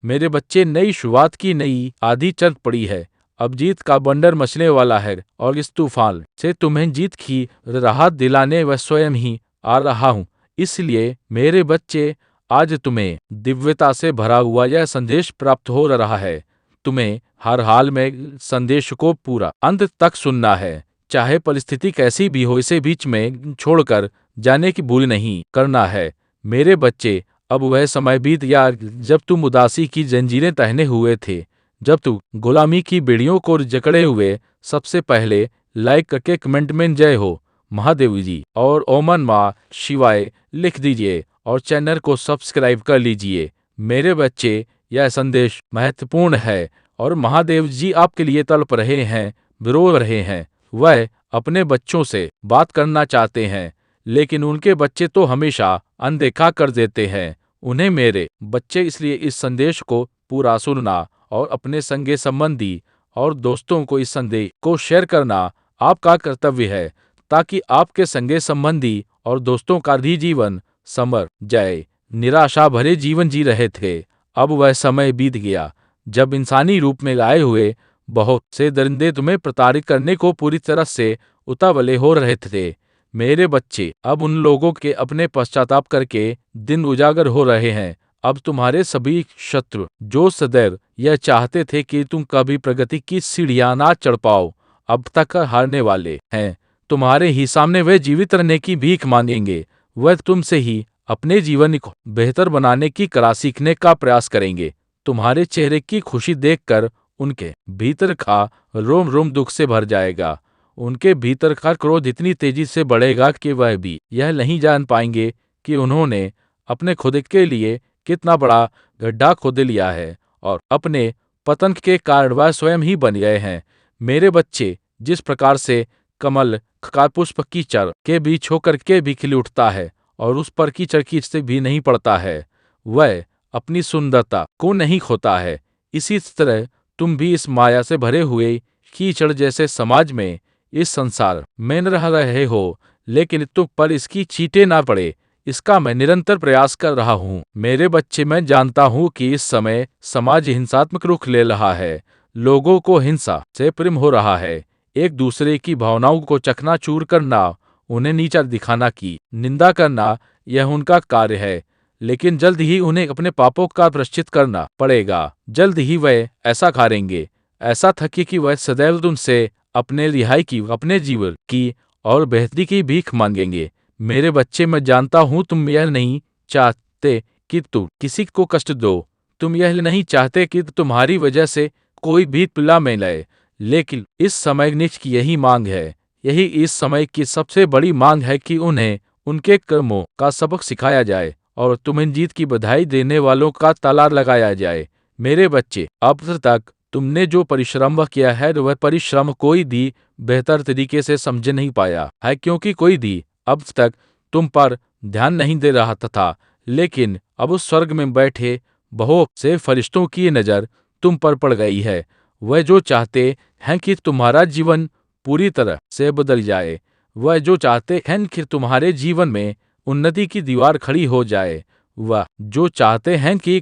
मेरे बच्चे, नई शुरुआत की नई आधी चल पड़ी है। अब जीत का बंडर मचने वाला है और इस तूफान से तुम्हें जीत की राहत दिलाने वह स्वयं ही आ रहा हूँ। इसलिए मेरे बच्चे, आज तुम्हें दिव्यता से भरा हुआ यह संदेश प्राप्त हो रहा है। तुम्हें हर हाल में संदेश को पूरा अंत तक सुनना है, चाहे परिस्थिति कैसी भी हो। इसे बीच में छोड़कर जाने की भूल नहीं करना है। मेरे बच्चे, अब वह समय बीत गया जब तुम उदासी की जंजीरें पहने हुए थे, जब तुम गुलामी की बेड़ियों को जकड़े हुए। सबसे पहले लाइक करके कमेंट में जय हो महादेव जी और ओमन माँ शिवाय लिख दीजिए और चैनल को सब्सक्राइब कर लीजिए। मेरे बच्चे, यह संदेश महत्वपूर्ण है और महादेव जी आपके लिए तड़प रहे हैं, रो रहे हैं। वह अपने बच्चों से बात करना चाहते हैं, लेकिन उनके बच्चे तो हमेशा अनदेखा कर देते हैं उन्हें। मेरे बच्चे, इसलिए इस संदेश को पूरा सुनना और अपने संगे संबंधी और दोस्तों को इस संदेश को शेयर करना आपका कर्तव्य है, ताकि आपके संगे संबंधी और दोस्तों का भी जीवन संवर जाए। निराशा भरे जीवन जी रहे थे। अब वह समय बीत गया जब इंसानी रूप में आए हुए बहुत से दरिंदे तुम्हें प्रताड़ित करने को पूरी तरह से उतावले हो रहे थे। मेरे बच्चे, अब उन लोगों के अपने पश्चाताप करके दिन उजागर हो रहे हैं। अब तुम्हारे सभी शत्रु जो सदैव यह चाहते थे कि तुम कभी प्रगति की सीढ़ियां ना चढ़ पाओ, अब तक हारने वाले हैं। तुम्हारे ही सामने वे जीवित रहने की भीख मांगेंगे। वह तुमसे ही अपने जीवन को बेहतर बनाने की कला सीखने का प्रयास करेंगे। तुम्हारे चेहरे की खुशी देखकर उनके भीतर का रोम रोम दुख से भर जाएगा। उनके भीतर का क्रोध इतनी तेजी से बढ़ेगा कि वह भी यह नहीं जान पाएंगे कि उन्होंने अपने खुद के लिए कितना बड़ा गड्ढा खोद लिया है और अपने पतन के कारण वह स्वयं ही बन गए हैं। मेरे बच्चे, जिस प्रकार से कमल का पुष्प कीचड़ के बीच होकर के भी खिल उठता है और उस पर कीचड़ से भी नहीं पड़ता है, वह अपनी सुंदरता को नहीं खोता है, इसी तरह तुम भी इस माया से भरे हुए कीचड़ जैसे समाज में, इस संसार में न रह रहे हो, लेकिन तुम पर इसकी छींटे ना पड़े, इसका मैं निरंतर प्रयास कर रहा हूँ। मेरे बच्चे, मैं जानता हूँ कि इस समय समाज हिंसात्मक रुख ले रहा है। लोगों को हिंसा से प्रेम हो रहा है। एक दूसरे की भावनाओं को चकनाचूर करना, उन्हें नीचा दिखाना की निंदा करना, यह उनका कार्य है। लेकिन जल्द ही उन्हें अपने पापों का प्रायश्चित करना पड़ेगा। जल्द ही वह ऐसा करेंगे, ऐसा थके कि वह सदैव तुमसे अपने रिहाई की, अपने जीवन की और बेहतरी की भीख मांगेंगे। मेरे बच्चे, मैं जानता हूँ तुम यह नहीं चाहते कि तुम किसी को कष्ट दो। तुम यह नहीं चाहते कि तुम्हारी वजह से कोई भी पीड़ा में लए। लेकिन इस समय निज की यही मांग है, यही इस समय की सबसे बड़ी मांग है कि उन्हें उनके कर्मों का सबक सिखाया जाए और तुम्हें जीत की बधाई देने वालों का ताला लगाया जाए। मेरे बच्चे, अब तक तुमने जो परिश्रम किया है, वह परिश्रम कोई भी बेहतर तरीके से समझ नहीं पाया है, क्योंकि कोई भी अब तक तुम पर ध्यान नहीं दे रहा था। लेकिन अब उस स्वर्ग में बैठे बहुत से फरिश्तों की नज़र तुम पर पड़ गई है। वह जो चाहते हैं कि तुम्हारा जीवन पूरी तरह से बदल जाए, वह जो चाहते हैं कि तुम्हारे जीवन में उन्नति की दीवार खड़ी हो जाए, वह जो चाहते हैं कि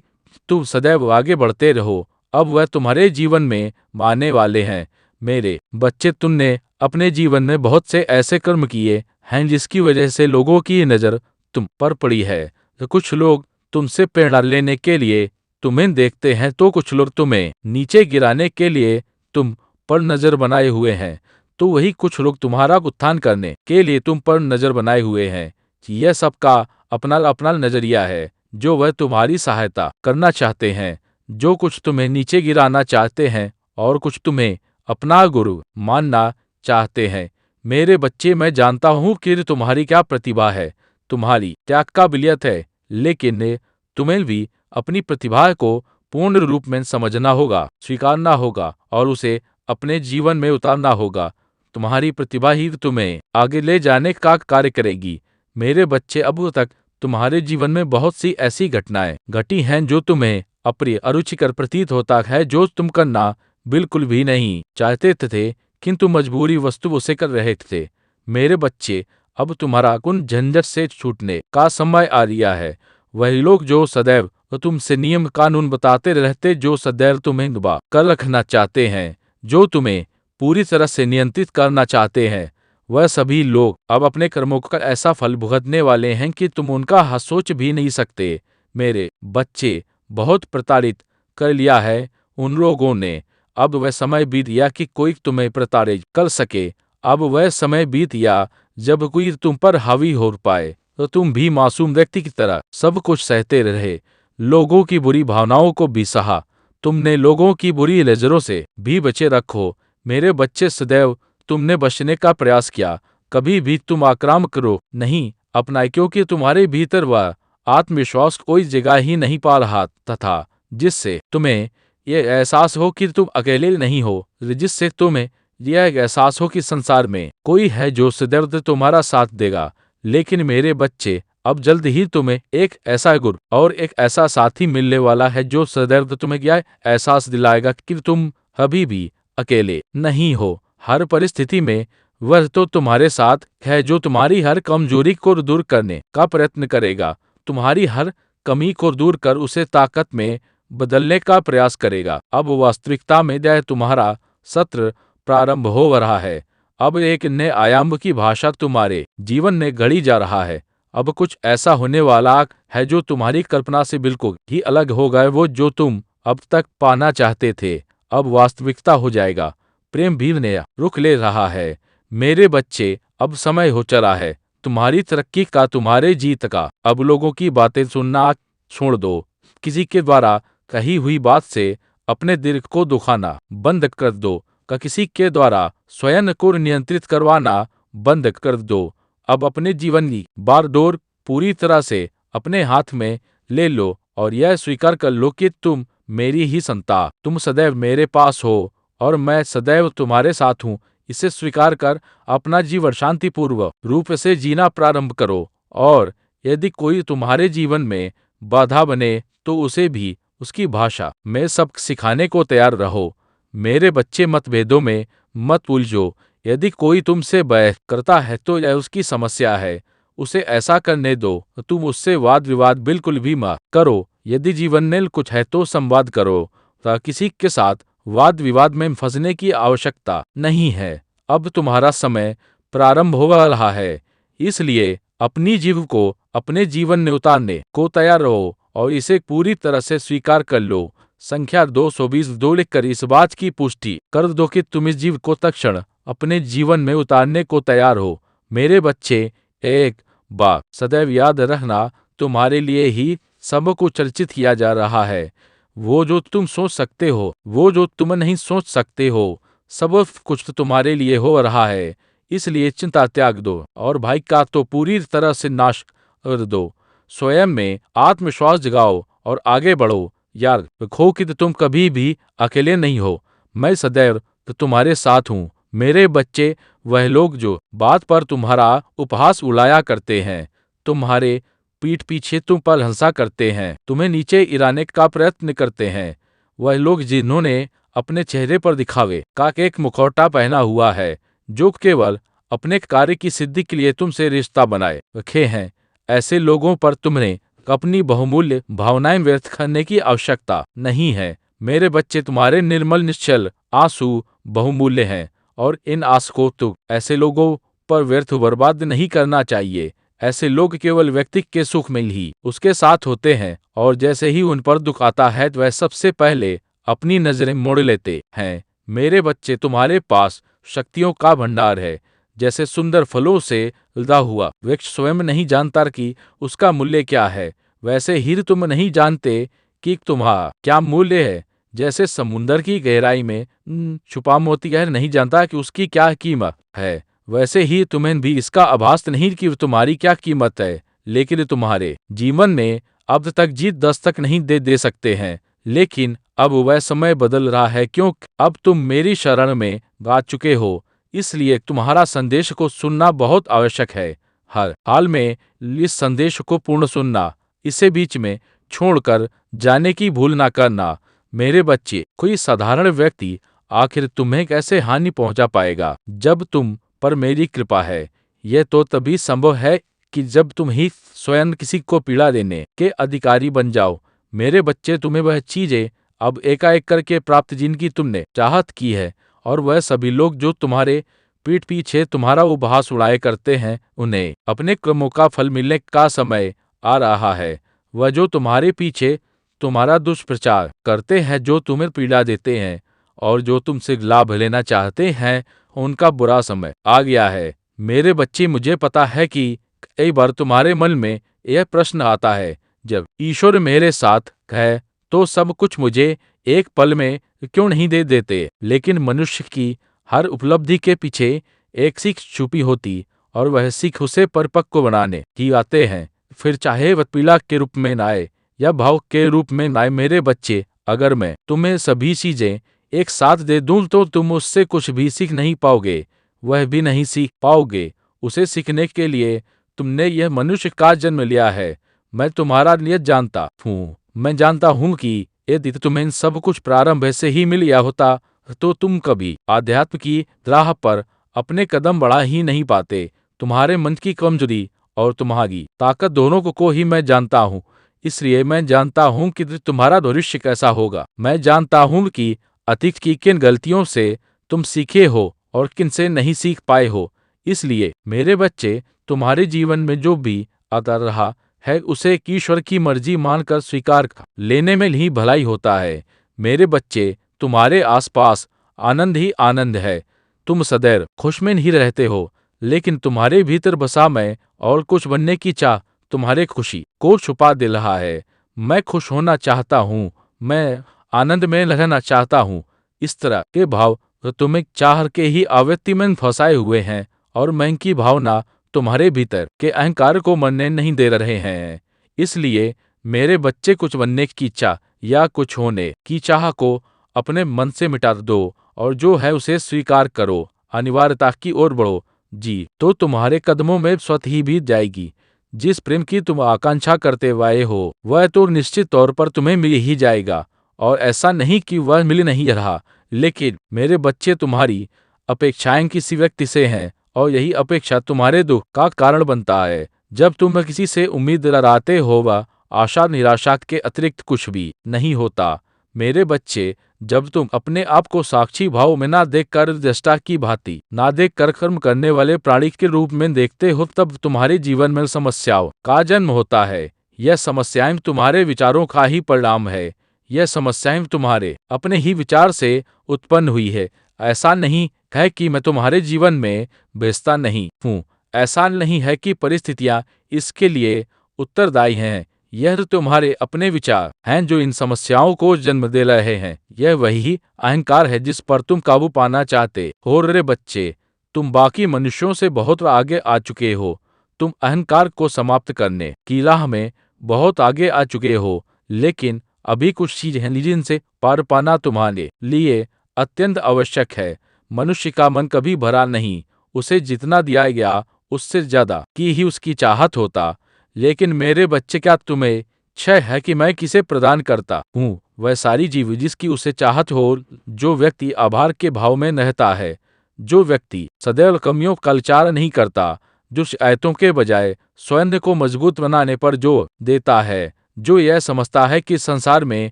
तुम सदैव आगे बढ़ते रहो, अब वह तुम्हारे जीवन में आने वाले हैं। मेरे बच्चे, तुमने अपने जीवन में बहुत से ऐसे कर्म किए हैं जिसकी वजह से लोगों की नज़र तुम पर पड़ी है। तो कुछ लोग तुमसे प्रेरणा लेने के लिए तुम्हें देखते हैं, तो कुछ लोग तुम्हें नीचे गिराने के लिए तुम पर नज़र बनाए हुए हैं, तो वही कुछ लोग तुम्हारा उत्थान करने के लिए तुम पर नज़र बनाए हुए हैं। यह सबका अपना अपना नज़रिया है, जो वह तुम्हारी सहायता करना चाहते हैं। जो कुछ तुम्हें नीचे गिराना चाहते हैं और कुछ तुम्हें अपना गुरु मानना चाहते हैं। मेरे बच्चे, मैं जानता हूँ कि तुम्हारी क्या प्रतिभा है, तुम्हारी क्या काबिलियत है, लेकिन तुम्हें भी अपनी प्रतिभा को पूर्ण रूप में समझना होगा, स्वीकारना होगा और उसे अपने जीवन में उतारना होगा। तुम्हारी प्रतिभा ही तुम्हें आगे ले जाने का कार्य करेगी। मेरे बच्चे, अब तक तुम्हारे जीवन में बहुत सी ऐसी घटनाएं घटी हैं जो तुम्हें अप्रिय, अरुचिकर प्रतीत होता है, जो तुम करना बिल्कुल भी नहीं चाहते थे, किंतु मजबूरी वस्तु उसे कर रहे थे। मेरे बच्चे, अब तुम्हारा उन झंझट से छूटने का समय आ गया है। वही लोग जो सदैव वो तुमसे नियम कानून बताते रहते जो सदैव तुम्हें दबा कर रखना चाहते हैं, जो तुम्हें पूरी तरह से नियंत्रित करना चाहते हैं। वह सभी लोग अब अपने कर्मों का ऐसा फल भुगतने वाले हैं कि तुम उनका सोच भी नहीं सकते। मेरे बच्चे, बहुत प्रताड़ित कर लिया है उन लोगों ने। अब वह समय बीत गया कि कोई तुम्हें प्रताड़ित कर सके। अब वह समय बीत गया जब कोई तुम पर हावी हो पाए। तो तुम भी मासूम व्यक्ति की तरह सब कुछ सहते रहे, लोगों की बुरी भावनाओं को भी सहा। तुमने लोगों की बुरी नजरों से भी बचे रखो। मेरे बच्चे, सदैव तुमने बचने का प्रयास किया, कभी भी तुम आक्रामक करो नहीं अपनाए, क्योंकि तुम्हारे भीतर वह आत्मविश्वास कोई जगह ही नहीं पा रहा तथा जिससे तुम्हें यह एहसास हो कि तुम अकेले नहीं हो, जिससे तुम्हें यह एहसास हो कि संसार में कोई है जो सदैव तुम्हारा साथ देगा। लेकिन मेरे बच्चे, अब जल्द ही तुम्हें एक ऐसा गुरु और एक ऐसा साथी मिलने वाला है जो सदैव तुम्हें यह एहसास दिलाएगा कि तुम अभी भी अकेले नहीं हो। हर परिस्थिति में वह तो तुम्हारे साथ है जो तुम्हारी हर कमजोरी को दूर करने का प्रयत्न करेगा, तुम्हारी हर कमी को दूर कर उसे ताकत में बदलने का प्रयास करेगा। अब वास्तविकता में यह तुम्हारा सत्र प्रारंभ हो रहा है। अब एक नए आयाम की भाषा तुम्हारे जीवन में गढ़ी जा रहा है। अब कुछ ऐसा होने वाला है जो तुम्हारी कल्पना से बिल्कुल ही अलग होगा। वो जो तुम अब तक पाना चाहते थे अब वास्तविकता हो जाएगा। प्रेम भी नया रुख ले रहा है। मेरे बच्चे, अब समय हो चला है तुम्हारी तरक्की का, तुम्हारे जीत का। अब लोगों की बातें सुनना छोड़ दो। किसी के द्वारा कही हुई बात से अपने दिल को दुखाना बंद कर दो। का किसी के द्वारा स्वयं को नियंत्रित करवाना बंद कर दो। अब अपने जीवन की बागडोर पूरी तरह से अपने हाथ में ले लो और यह स्वीकार कर लो कि तुम मेरी ही संतान, तुम सदैव मेरे पास हो और मैं सदैव तुम्हारे साथ हूँ। इसे स्वीकार कर अपना जीवन शांतिपूर्वक रूप से जीना प्रारंभ करो। और यदि कोई तुम्हारे जीवन में बाधा बने तो उसे भी उसकी भाषा में सबक सिखाने को तैयार रहो। मेरे बच्चे, मतभेदों में मत उलझो। यदि कोई तुमसे बहस करता है तो यह उसकी समस्या है, उसे ऐसा करने दो। तुम उससे वाद विवाद बिल्कुल भी मत करो। यदि जीवन में कुछ है तो संवाद करो, तो किसी के साथ वाद विवाद में फंसने की आवश्यकता नहीं है। अब तुम्हारा समय प्रारंभ हो रहा है, इसलिए अपनी जीव को अपने जीवन में उतारने को तैयार रहो और इसे पूरी तरह से स्वीकार कर लो। संख्या 222 लिखकर इस बात की पुष्टि कर दो कि तुम इस जीव को तत्क्षण अपने जीवन में उतारने को तैयार हो। मेरे बच्चे, एक बात सदैव याद रखना, तुम्हारे लिए ही सब को चर्चित किया जा रहा है। वो जो तुम सोच सकते हो, वो जो तुम नहीं सोच सकते हो, सब कुछ तुम्हारे लिए हो रहा है। इसलिए चिंता त्याग दो और भाई का तो पूरी तरह से नाश कर दो। स्वयं में आत्मविश्वास जगाओ और आगे बढ़ो। याद रखो कि तुम कभी भी अकेले नहीं हो, मैं सदैव तुम्हारे साथ हूँ। मेरे बच्चे, वह लोग जो बात पर तुम्हारा उपहास उड़ाया करते हैं, तुम्हारे पीठ पीछे तुम पर हंसा करते हैं, तुम्हें नीचे गिराने का प्रयत्न करते हैं, वह लोग जिन्होंने अपने चेहरे पर दिखावे का एक मुखौटा पहना हुआ है, जो केवल अपने कार्य की सिद्धि के लिए तुमसे रिश्ता बनाए रखे हैं, ऐसे लोगों पर तुमने अपनी बहुमूल्य भावनाएं व्यक्त करने की आवश्यकता नहीं है। मेरे बच्चे, तुम्हारे निर्मल निश्चल आंसू बहुमूल्य हैं और इन आंसू को तो ऐसे लोगों पर व्यर्थ बर्बाद नहीं करना चाहिए। ऐसे लोग केवल व्यक्ति के सुख में ही उसके साथ होते हैं और जैसे ही उन पर दुख आता है वह सबसे पहले अपनी नजरें मोड़ लेते हैं। मेरे बच्चे, तुम्हारे पास शक्तियों का भंडार है। जैसे सुंदर फलों से लदा हुआ वृक्ष स्वयं नहीं जानता कि उसका मूल्य क्या है, वैसे ही तुम नहीं जानते कि तुम्हारा क्या मूल्य है। जैसे समुद्र की गहराई में छुपा मोती नहीं जानता कि उसकी क्या कीमत है, वैसे ही तुम्हें भी इसका आभास नहीं कि तुम्हारी क्या कीमत है। लेकिन तुम्हारे जीवन में अब तक जीत दस्तक नहीं दे सकते हैं, लेकिन अब वह समय बदल रहा है, क्योंकि अब तुम मेरी शरण में आ चुके हो। इसलिए तुम्हारा संदेश को सुनना बहुत आवश्यक है। हर हाल में इस संदेश को पूर्ण सुनना, इसे बीच में छोड़कर जाने की भूल ना करना। मेरे बच्चे, कोई साधारण व्यक्ति आखिर तुम्हें कैसे हानि पहुंचा पाएगा जब तुम पर मेरी कृपा है। यह तो तभी संभव है कि जब तुम ही स्वयं किसी को पीड़ा देने के अधिकारी बन जाओ। मेरे बच्चे, तुम्हें वह चीजें अब एकाएक करके प्राप्त जिनकी तुमने चाहत की है, और वह सभी लोग जो तुम्हारे पीठ पीछे तुम्हारा उपहास उड़ाए करते हैं, उन्हें अपने कर्मों का फल मिलने का समय आ रहा है। वह जो तुम्हारे पीछे तुम्हारा दुष्प्रचार करते हैं, जो तुम्हें पीड़ा देते हैं और जो तुमसे लाभ लेना चाहते हैं, उनका बुरा समय आ गया है। मेरे बच्चे, मुझे पता है कि कई बार तुम्हारे मन में यह प्रश्न आता है, जब ईश्वर मेरे साथ है तो सब कुछ मुझे एक पल में क्यों नहीं दे देते। लेकिन मनुष्य की हर उपलब्धि के पीछे एक सीख छुपी होती, और वह सीख उसे परिपक्व बनाने की आते हैं। फिर चाहे वह पीड़ा के रूप में न आए या भाव के रूप में न आए। मेरे बच्चे, अगर मैं तुम्हें सभी चीजें एक साथ दे दूं तो तुम उससे कुछ भी सीख नहीं पाओगे, वह भी नहीं सीख पाओगे। उसे सीखने के लिए तुमने यह मनुष्य का जन्म लिया है। मैं तुम्हारा नियत जानता हूँ। मैं जानता हूँ कि यदि तुम्हें इन सब कुछ प्रारंभ से ही मिल गया होता तो तुम कभी आध्यात्म की राह पर अपने कदम बढ़ा ही नहीं पाते। तुम्हारे मन की कमजोरी और तुम्हारी ताकत दोनों को ही मैं जानता हूँ। इसलिए मैं जानता हूँ कि तुम्हारा भविष्य कैसा होगा। मैं जानता हूँ कि अतीत की किन गलतियों से तुम सीखे हो और किन से नहीं सीख पाए हो। इसलिए मेरे बच्चे, तुम्हारे जीवन में जो भी आता रहा है उसे एक ईश्वर की मर्जी मानकर स्वीकार लेने में ही भलाई होता है। मेरे बच्चे, तुम्हारे आसपास आनंद ही आनंद है। तुम सदैव खुश में नहीं रहते हो, लेकिन तुम्हारे भीतर बसा मैं और कुछ बनने की चाह तुम्हारे खुशी को छुपा दे रहा है। मैं खुश होना चाहता हूँ, मैं आनंद में रहना चाहता हूँ। इस तरह के भाव तुम्हें चाह के ही आवृत्ति में फंसाए हुए हैं, और मैं की भावना तुम्हारे भीतर के अहंकार को मरने नहीं दे रहे हैं। इसलिए मेरे बच्चे, कुछ बनने की चाह या कुछ होने की चाह को अपने मन से मिटा दो, और जो है उसे स्वीकार करो। अनिवार्यता की ओर बढ़ो जी, तो तुम्हारे कदमों में स्वतः ही बीत जाएगी। जिस प्रेम की तुम आकांक्षा करते हुए हो, वह तो निश्चित तौर पर तुम्हें मिल ही जाएगा। और ऐसा नहीं कि वह मिल नहीं रहा, लेकिन मेरे बच्चे, तुम्हारी अपेक्षाएं किसी व्यक्ति से हैं, और यही अपेक्षा तुम्हारे दुख का कारण बनता है। जब तुम किसी से उम्मीद लगाते हो, वह आशा निराशा के अतिरिक्त कुछ भी नहीं होता। मेरे बच्चे, जब तुम अपने आप को साक्षी भाव में ना देखकर दृष्टा की भांति ना देखकर कर्म करने वाले प्राणी के रूप में देखते हो, तब तुम्हारे जीवन में समस्याओं का जन्म होता है। यह समस्याएं तुम्हारे विचारों का ही परिणाम है। यह समस्याएं तुम्हारे अपने ही विचार से उत्पन्न हुई है। ऐसा नहीं है कि मैं तुम्हारे जीवन में बेचता नहीं हूँ। ऐसा नहीं है कि परिस्थितियां इसके लिए उत्तरदायी हैं। यह तुम्हारे अपने विचार हैं जो इन समस्याओं को जन्म दे रहे हैं। यह वही अहंकार है जिस पर तुम काबू पाना चाहते हो। रे बच्चे, तुम बाकी मनुष्यों से बहुत आगे आ चुके हो। तुम अहंकार को समाप्त करने की राह में बहुत आगे आ चुके हो, लेकिन अभी कुछ चीजें हैं जिनसे पार पाना तुम्हारे लिए अत्यंत आवश्यक है। मनुष्य का मन कभी भरा नहीं, उसे जितना दिया गया उससे ज्यादा की ही उसकी चाहत होता। लेकिन मेरे बच्चे, क्या तुम्हें क्षय है कि मैं किसे प्रदान करता हूँ वह सारी जीव जिसकी उसे चाहत हो। जो व्यक्ति आभार के भाव में रहता है, जो व्यक्ति सदैव कमियों का विचार नहीं करता, जो शिकायतों के बजाय स्वयं को मजबूत बनाने पर जोर देता है, जो यह समझता है कि संसार में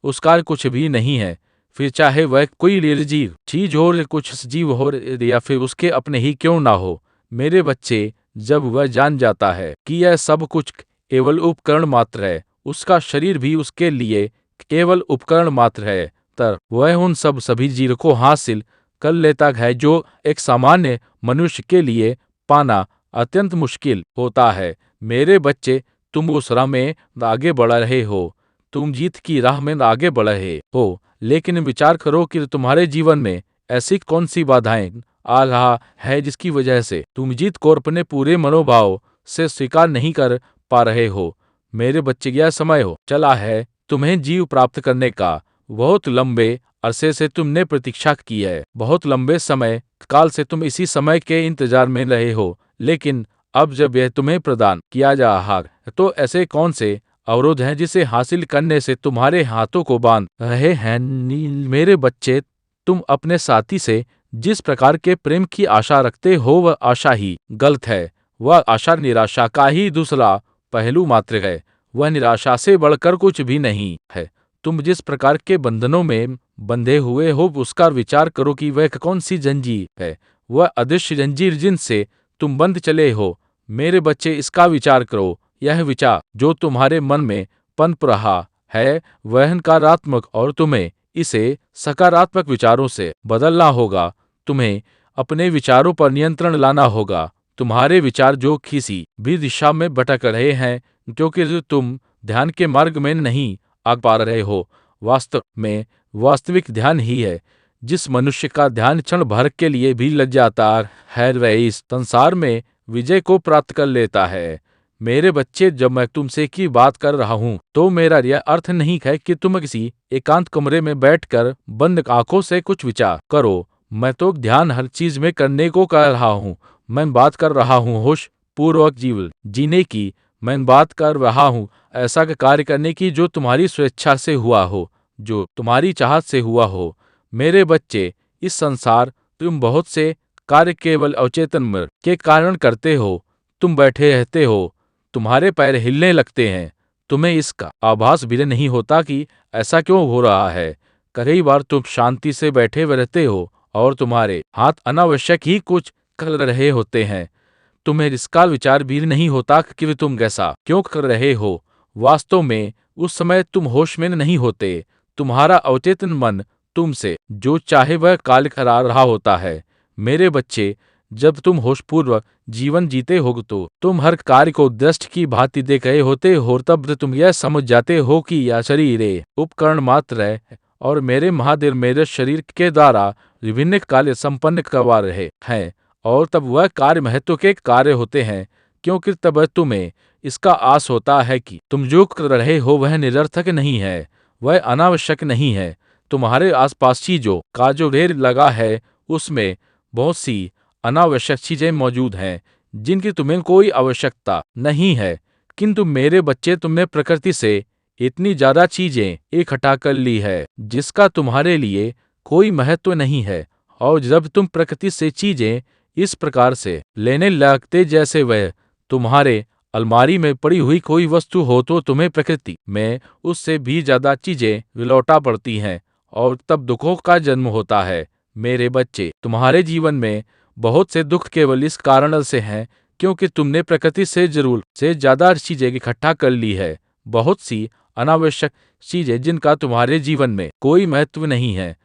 उसका कुछ भी नहीं है, फिर चाहे वह कोई निर्जीव चीज हो, कुछ जीव हो, या फिर उसके अपने ही क्यों ना हो। मेरे बच्चे, जब वह जान जाता है कि यह सब कुछ केवल उपकरण मात्र है, उसका शरीर भी उसके लिए केवल उपकरण मात्र है, तब वह उन सभी जीव को हासिल कर लेता है जो एक सामान्य मनुष्य के लिए पाना अत्यंत मुश्किल होता है। मेरे बच्चे, तुम उस राह में आगे बढ़ रहे हो, तुम जीत की राह में आगे बढ़ रहे हो, लेकिन विचार करो कि तुम्हारे जीवन में ऐसी कौन सी बाधाएं आ रहा है जिसकी वजह से तुम जीत को अपने पूरे मनोभाव से स्वीकार नहीं कर पा रहे हो। मेरे बच्चे, यह समय हो चला है तुम्हें जीव प्राप्त करने का। बहुत लंबे अरसे से तुमने प्रतीक्षा की है, बहुत लंबे समय काल से तुम इसी समय के इंतजार में रहे हो, लेकिन अब जब यह तुम्हें प्रदान किया जा रहा है, तो ऐसे कौन से अवरोध हैं जिसे हासिल करने से तुम्हारे हाथों को बांध रहे हैं। मेरे बच्चे, तुम अपने साथी से जिस प्रकार के प्रेम की आशा रखते हो, वह आशा ही गलत है। वह आशा निराशा का ही दूसरा पहलू मात्र है। वह निराशा से बढ़कर कुछ भी नहीं है। तुम जिस प्रकार के बंधनों में बंधे हुए हो उसका विचार करो कि वह कौन सी जंजीर है, वह अदृश्य जंजीर जिनसे तुम बंध चले हो। मेरे बच्चे, इसका विचार करो। यह विचार जो तुम्हारे मन में पनप रहा है वह नकारात्मक, और तुम्हें इसे सकारात्मक विचारों से बदलना होगा। तुम्हें अपने विचारों पर नियंत्रण लाना होगा। तुम्हारे विचार जो किसी भी दिशा में भटक रहे हैं क्योंकि तुम ध्यान के मार्ग में नहीं आ पा रहे हो। वास्तव में वास्तविक ध्यान ही है। जिस मनुष्य का ध्यान क्षण भर के लिए भी लग जाता है वह इस संसार में विजय को प्राप्त कर लेता है। मेरे बच्चे, जब मैं तुमसे की बात कर रहा हूँ तो मेरा यह अर्थ नहीं है कि तुम किसी एकांत कमरे में बैठकर बंद आंखों से कुछ विचार करो। मैं तो ध्यान हर चीज में करने को कह रहा हूँ। मैं बात कर रहा हूँ होश पूर्वक जीवन जीने की। मैं बात कर रहा हूँ ऐसा कार्य करने की जो तुम्हारी स्वेच्छा से हुआ हो, जो तुम्हारी चाहत से हुआ हो। मेरे बच्चे, इस संसार तुम बहुत से कार्य केवल अवचेतन मन के कारण करते हो। तुम बैठे रहते हो, तुम्हारे पैर हिलने लगते हैं, तुम्हें इसका आभास भी नहीं होता कि ऐसा क्यों हो रहा है। कई बार तुम शांति से बैठे रहते हो और तुम्हारे हाथ अनावश्यक ही कुछ कर रहे होते हैं। तुम्हें इसका विचार भी नहीं होता कि तुम ऐसा क्यों कर रहे हो। वास्तव में उस समय तुम होश में नहीं होते। तुम्हारा अवचेतन मन तुमसे जो चाहे वह कार्य करा रहा होता है। मेरे बच्चे, जब तुम होशपूर्वक जीवन जीते हो तो तुम हर कार्य को दृष्ट की भांति देख रहे होते हो। तब तुम यह समझ जाते हो कि यह शरीर एक उपकरण मात्र है और मेरे महादेव मेरे शरीर के द्वारा विभिन्न कार्य संपन्न करवा रहे हैं। और तब वह कार्य महत्व के कार्य होते हैं, क्योंकि तब तुम्हें इसका आस होता है कि तुम जो कर रहे हो वह निरर्थक नहीं है, वह अनावश्यक नहीं है। तुम्हारे आसपास चीजों का जो ढेर लगा है उसमें बहुत सी अनावश्यक चीजें मौजूद हैं जिनकी तुम्हें कोई आवश्यकता नहीं है। किंतु मेरे बच्चे, तुमने प्रकृति से इतनी ज्यादा चीजें इकट्ठा कर ली है जिसका तुम्हारे लिए कोई महत्व नहीं है। और जब तुम प्रकृति से चीजें इस प्रकार से लेने लगते जैसे वह तुम्हारे अलमारी में पड़ी हुई कोई वस्तु हो तो तुम्हें प्रकृति में उससे भी ज्यादा चीजें लौटा पड़ती हैं और तब दुखों का जन्म होता है। मेरे बच्चे, तुम्हारे जीवन में बहुत से दुख केवल इस कारण से हैं क्योंकि तुमने प्रकृति से जरूर से ज्यादा चीजें इकट्ठा कर ली है। बहुत सी अनावश्यक चीजें जिनका तुम्हारे जीवन में कोई महत्व नहीं है,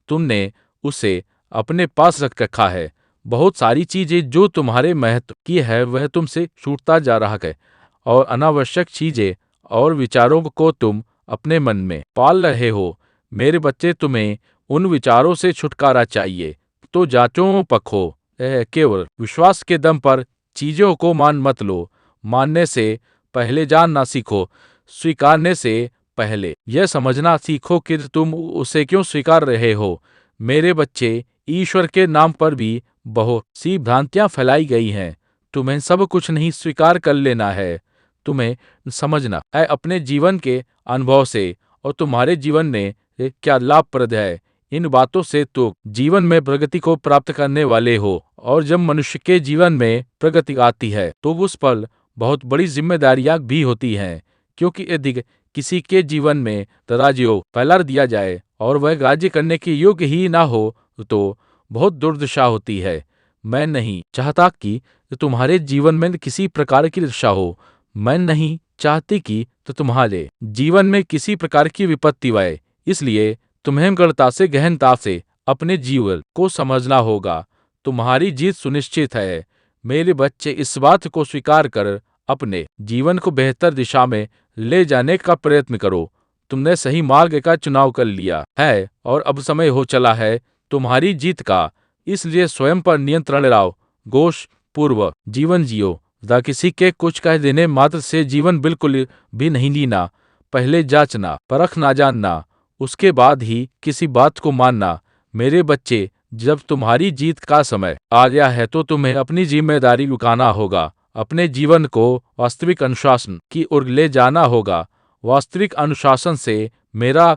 तुमने उसे अपने पास रख रखा है। बहुत सारी चीजें जो तुम्हारे महत्व की है वह तुमसे छूटता जा रहा है और अनावश्यक चीजें और विचारों को तुम अपने मन में पाल रहे हो। मेरे बच्चे, तुम्हें उन विचारों से छुटकारा चाहिए तो जांचो पखो। केवल विश्वास के दम पर चीजों को मान मत लो। मानने से पहले जानना सीखो। स्वीकारने से पहले यह समझना सीखो कि तुम उसे क्यों स्वीकार रहे हो। मेरे बच्चे, ईश्वर के नाम पर भी बहुत सी भ्रांतियां फैलाई गई हैं। तुम्हें सब कुछ नहीं स्वीकार कर लेना है। तुम्हें समझना है अपने जीवन के अनुभव से और तुम्हारे जीवन में क्या लाभप्रद है। इन बातों से तो जीवन में प्रगति को प्राप्त करने वाले हो। और जब मनुष्य के जीवन में प्रगति आती है तो उस पर बहुत बड़ी जिम्मेदारियां भी होती हैं, क्योंकि यदि किसी के जीवन में तराजू फैला दिया जाए और वह राज्य करने के योग्य ही ना हो तो बहुत दुर्दशा होती है। मैं नहीं चाहता कि तुम्हारे जीवन में किसी प्रकार की दशा हो। मैं नहीं चाहती कि तुम्हारे जीवन में किसी प्रकार की विपत्ति आए। इसलिए तुम्हें गणता से गहनता से अपने जीवन को समझना होगा। तुम्हारी जीत सुनिश्चित है। मेरे बच्चे, इस बात को स्वीकार कर अपने जीवन को बेहतर दिशा में ले जाने का प्रयत्न करो। तुमने सही मार्ग का चुनाव कर लिया है और अब समय हो चला है तुम्हारी जीत का। इसलिए स्वयं पर नियंत्रण लाओ। गोश पूर्व जीवन जियो। किसी के कुछ कह देने मात्र से जीवन बिल्कुल भी नहीं जीना। पहले जांचना परखना जानना, उसके बाद ही किसी बात को मानना। मेरे बच्चे, जब तुम्हारी जीत का समय आ गया है तो तुम्हें अपनी जिम्मेदारी उठाना होगा। अपने जीवन को वास्तविक अनुशासन की ओर ले जाना होगा। वास्तविक अनुशासन से मेरा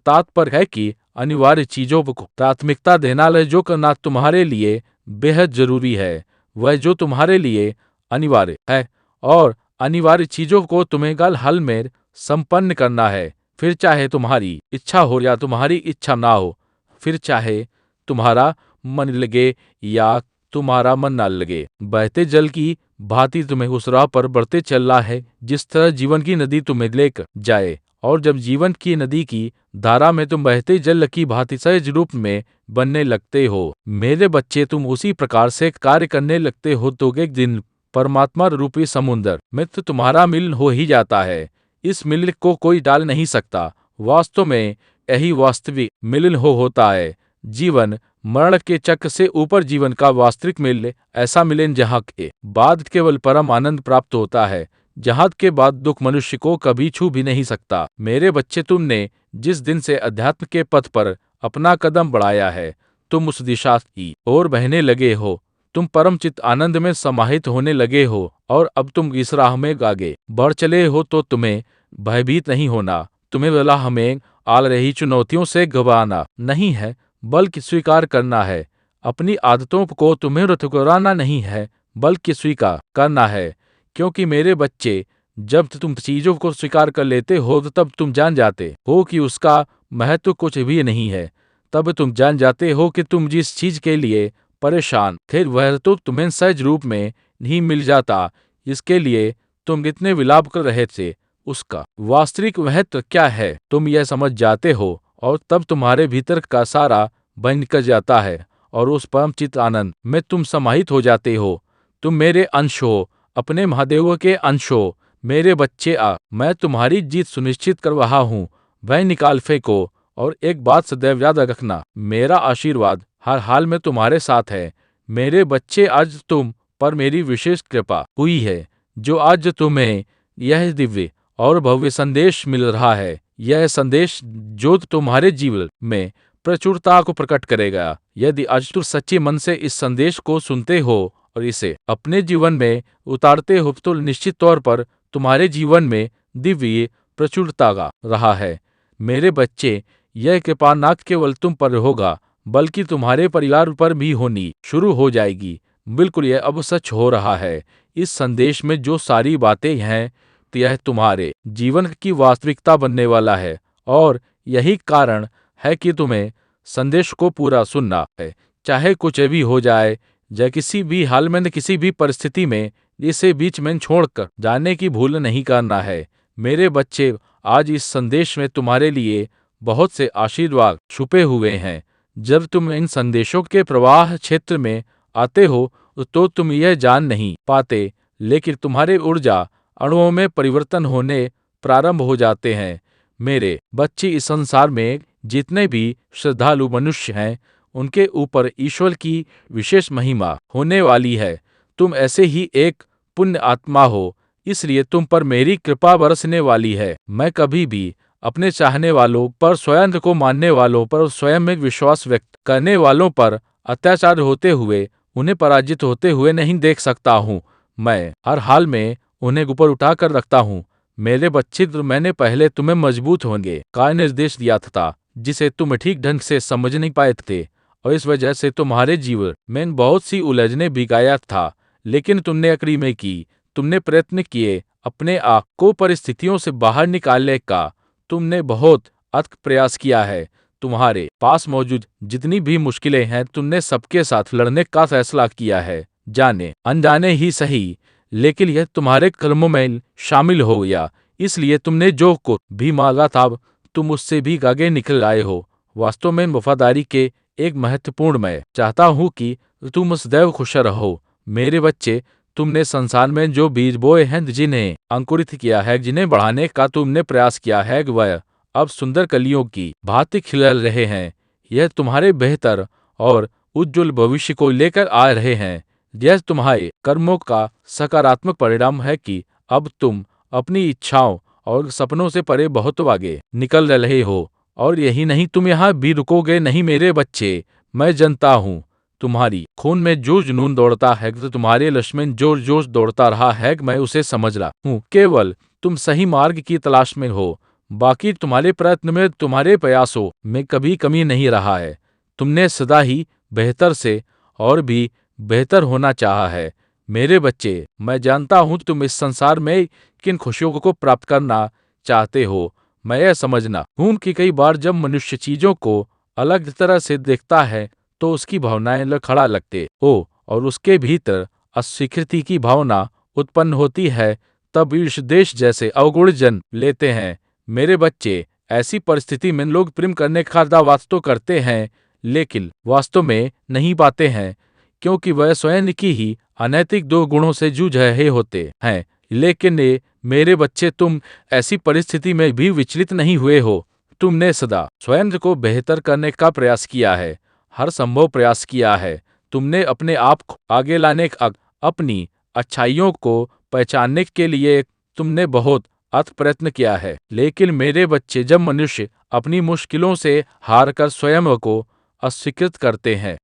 तात्पर्य है कि अनिवार्य चीजों को प्राथमिकता देना है। जो करना तुम्हारे लिए बेहद जरूरी है, वह जो तुम्हारे लिए अनिवार्य है और अनिवार्य चीजों को तुम्हें कल हल में संपन्न करना है, फिर चाहे तुम्हारी इच्छा हो या तुम्हारी इच्छा ना हो, फिर चाहे तुम्हारा मन लगे या तुम्हारा मन ना लगे। बहते जल की भांति तुम्हें उस राह पर बढ़ते चलना है जिस तरह जीवन की नदी तुम्हें लेकर जाए। और जब जीवन की नदी की धारा में तुम बहते जल की भांति सहज रूप में बनने लगते हो, मेरे बच्चे, तुम उसी प्रकार से कार्य करने लगते हो तो एक दिन परमात्मा रूपी समुद्र में तो तुम्हारा मिलन हो ही जाता है। इस मिलन को कोई टाल नहीं सकता। वास्तव में यही वास्तविक मिलन होता है। जीवन मरण के चक्र से ऊपर जीवन का वास्तविक मिलन ऐसा मिलन जहाँ के बाद केवल परम आनंद प्राप्त होता है, जहाँ के बाद दुख मनुष्य को कभी छू भी नहीं सकता। मेरे बच्चे, तुमने जिस दिन से अध्यात्म के पथ पर अपना कदम बढ़ाया है, तुम उस दिशा की ओर बहने लगे हो। तुम परम चित्त आनंद में समाहित होने लगे हो और अब तुम इस राह में आगे बढ़ चले हो तो तुम्हें भयभीत नहीं होना। तुम्हें राह में आ रही चुनौतियों से घबराना नहीं है, बल्कि स्वीकार करना है। अपनी आदतों को तुम्हें ठुकराना नहीं है, बल्कि स्वीकार करना है। क्योंकि मेरे बच्चे, जब तुम चीजों को स्वीकार कर लेते हो तो तब तुम जान जाते हो कि उसका महत्व कुछ भी नहीं है। तब तुम जान जाते हो कि तुम जिस चीज के लिए परेशान थे वह तो तुम्हें सहज रूप में नहीं मिल जाता। इसके लिए तुम कितने विलाप कर रहे थे, उसका वास्तविक महत्व क्या है तुम यह समझ जाते हो और तब तुम्हारे भीतर का सारा बन कर जाता है और उस परम चित्त आनंद में तुम समाहित हो जाते हो। तुम मेरे अंश हो, अपने महादेव के अंश हो। मेरे बच्चे, मैं तुम्हारी जीत सुनिश्चित कर रहा हूँ। वह निकाल फेंको और एक बात सदैव याद रखना, मेरा आशीर्वाद हर हाल में तुम्हारे साथ है। मेरे बच्चे, आज तुम पर मेरी विशेष कृपा हुई है, जो आज तुम्हें यह दिव्य और भव्य संदेश मिल रहा है। यह संदेश जो तुम्हारे जीवन में प्रचुरता को प्रकट करेगा। यदि आज तुम सच्चे मन से इस संदेश को सुनते हो और इसे अपने जीवन में उतारते हो तो निश्चित तौर पर तुम्हारे जीवन में दिव्य प्रचुरता का रहा है। मेरे बच्चे, यह कृपा न केवल तुम पर होगा बल्कि तुम्हारे परिवार पर भी होनी शुरू हो जाएगी। बिल्कुल यह अब सच हो रहा है। इस संदेश में जो सारी बातें हैं तो यह तुम्हारे जीवन की वास्तविकता बनने वाला है और यही कारण है कि तुम्हें संदेश को पूरा सुनना है, चाहे कुछ भी हो जाए। या किसी भी हाल में, किसी भी परिस्थिति में इसे बीच में छोड़कर जाने की भूल नहीं करना है। मेरे बच्चे, आज इस संदेश में तुम्हारे लिए बहुत से आशीर्वाद छुपे हुए हैं। जब तुम इन संदेशों के प्रवाह क्षेत्र में आते हो तो तुम यह जान नहीं पाते, लेकिन तुम्हारे ऊर्जा अणुओं में परिवर्तन होने प्रारंभ हो जाते हैं। मेरे बच्चे, इस संसार में जितने भी श्रद्धालु मनुष्य हैं, उनके ऊपर ईश्वर की विशेष महिमा होने वाली है। तुम ऐसे ही एक पुण्य आत्मा हो, इसलिए तुम पर मेरी कृपा बरसने वाली है। मैं कभी भी अपने चाहने वालों पर, स्वयं को मानने वालों पर, स्वयं में विश्वास व्यक्त करने वालों पर अत्याचार होते हुए, उन्हें पराजित होते हुए नहीं देख सकता हूँ। मैं हर हाल में उन्हें ऊपर उठाकर रखता हूँ। मेरे बच्चे, मैंने पहले तुम्हें मजबूत होने का निर्देश दिया था, जिसे तुम ठीक ढंग से समझ नहीं पाए थे और इस वजह से तुम्हारे जीवन में बहुत सी उलझने भी गाया था। लेकिन तुमने अक्री में की, तुमने प्रयत्न किए अपने आप को परिस्थितियों से बाहर निकालने का। तुमने बहुत अथक प्रयास किया है। तुम्हारे पास मौजूद जितनी भी मुश्किलें हैं, तुमने सबके साथ लड़ने का फैसला किया है, जाने अनजाने ही सही, लेकिन यह तुम्हारे कर्मों में शामिल हो गया। इसलिए तुमने जो को भी मांगा था, तुम उससे भी आगे निकल आए हो। वास्तव में वफादारी के एक महत्वपूर्ण, मैं चाहता हूँ कि तुम सदैव खुश रहो। मेरे बच्चे, तुमने संसार में जो बीज बोए हैं, जिन्हें अंकुरित किया है, जिन्हें बढ़ाने का तुमने प्रयास किया है, वह अब सुंदर कलियों की भांति खिल रहे हैं। यह तुम्हारे बेहतर और उज्जवल भविष्य को लेकर आ रहे हैं। यह तुम्हारे कर्मों का सकारात्मक परिणाम है कि अब तुम अपनी इच्छाओं और सपनों से परे बहुत आगे निकल रहे हो। और यही नहीं, तुम यहाँ भी रुकोगे नहीं। मेरे बच्चे, मैं जानता हूँ तुम्हारी खून में जो जुनून दौड़ता है, तो तुम्हारे लश में जो जोश दौड़ता रहा है, मैं उसे समझ रहा हूँ। केवल तुम सही मार्ग की तलाश में हो। बाकी तुम्हारे प्रयत्न में, तुम्हारे प्रयासों में कभी कमी नहीं रहा है। तुमने सदा ही बेहतर से और भी बेहतर होना चाहा है। मेरे बच्चे, मैं जानता हूँ तुम इस संसार में किन खुशियों को प्राप्त करना चाहते हो। मैं यह समझना हूं कि कई बार जब मनुष्य चीजों को अलग तरह से देखता है तो उसकी भावनाएं लड़खड़ा लगते हो और उसके भीतर अस्वीकृति की भावना उत्पन्न होती है। तब ईर्ष देश जैसे अवगुण जन्म लेते हैं। मेरे बच्चे, ऐसी परिस्थिति में लोग प्रेम करने का दावा तो करते हैं लेकिन वास्तव में नहीं पाते हैं, क्योंकि वह स्वयं की ही अनैतिक दो गुणों से जूझ रहे होते हैं। लेकिन मेरे बच्चे, तुम ऐसी परिस्थिति में भी विचलित नहीं हुए हो। तुमने सदा स्वयं को बेहतर करने का प्रयास किया है, हर संभव प्रयास किया है। तुमने अपने आप को आगे लाने का, अपनी अच्छाइयों को पहचानने के लिए तुमने बहुत अथक प्रयत्न किया है। लेकिन मेरे बच्चे, जब मनुष्य अपनी मुश्किलों से हार कर स्वयं को अस्वीकृत करते हैं